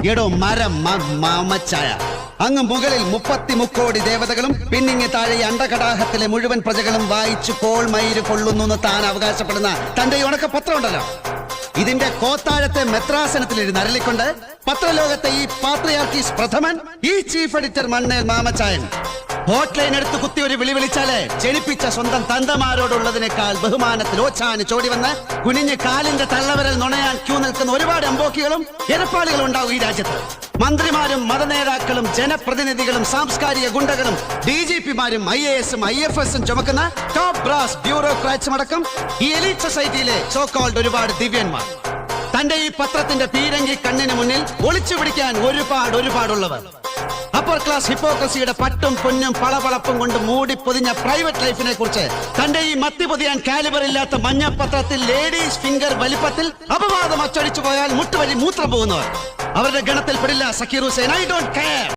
എടോ മരം മാമച്ചായ, അങ്ങ് മുകളിൽ 33 കോടി ദേവതകളും പിന്നിങ്ങ് താഴെ അണ്ടകടാഹത്തിലെ മുഴുവൻ പ്രജകളും വായിച്ചു കോൾ മയിര് കൊള്ളുന്നു താൻ അവകാശപ്പെടുന്ന തന്റെ ഉണക്കപത്രം ഉണ്ടല്ലോ, ഇതിന്റെ കോത്താഴത്തെ മെത്രാസനത്തിലിരുന്ന് അരളിക്കൊണ്ട് പത്രലോകത്തെ ഈ പാത്രിയാർക്കീസ് പ്രഥമൻ, ഈ chief editor Mannel Mamachayan hot line എടുത്ത് കുത്തി ഒരു വിളി വിളിച്ചാല് ജനിപ്പിച്ച സ്വന്തം തന്തമാരോടുള്ളതിനേക്കാൾ ബഹുമാനത്തിൽ ഓച്ചാന് ചോടി വന്ന് കുനിഞ്ഞ് കാലിന്റെ തള്ളവരൽ നുണയാൻ ക്യൂ നിൽക്കുന്ന ഒരുപാട് അമ്പോക്കികളും എരപ്പാളികളും ഉണ്ടാവും ഈ രാജ്യത്ത്. മന്ത്രിമാരും മതനേതാക്കളും ജനപ്രതിനിധികളും സാംസ്കാരിക ഗുണ്ടകളും DGPമാരും IASഉം IFSഉം ചുമക്കുന്ന ടോപ്പ് ബ്രാസ് ബ്യൂറോക്രാറ്റ്സും അടക്കം ഈ എലീറ്റ് സൊസൈറ്റിയിലെ സോ കോൾഡ് ഒരുപാട് ദിവ്യന്മാർ. തന്റെ ഈ പത്രത്തിന്റെ പീരങ്കി കണ്ണിന് മുന്നിൽ ഒളിച്ചു പിടിക്കാൻ ഒരുപാടുള്ളവർ. അപ്പർ ക്ലാസ് ഹിപ്പോക്രസിയുടെ പട്ടും പൊന്നും പളപളപ്പും കൊണ്ട് മൂടി പൊതിഞ്ഞ പ്രൈവറ്റ് ലൈഫിനെ കുറിച്ച് തന്റെ ഈ മത്തി പൊതിയാൻ കാലിബർ ഇല്ലാത്ത മഞ്ഞപ്പത്രത്തിൽ ലേഡീസ് ഫിംഗർ വലിപ്പത്തിൽ അപവാദം അച്ചടിച്ചു പോയാൽ മുട്ടുവഴി മൂത്രം പോകുന്നവർ. അവരുടെ ഗണത്തിൽ പെടില്ല Zakir Hussain. I don't care.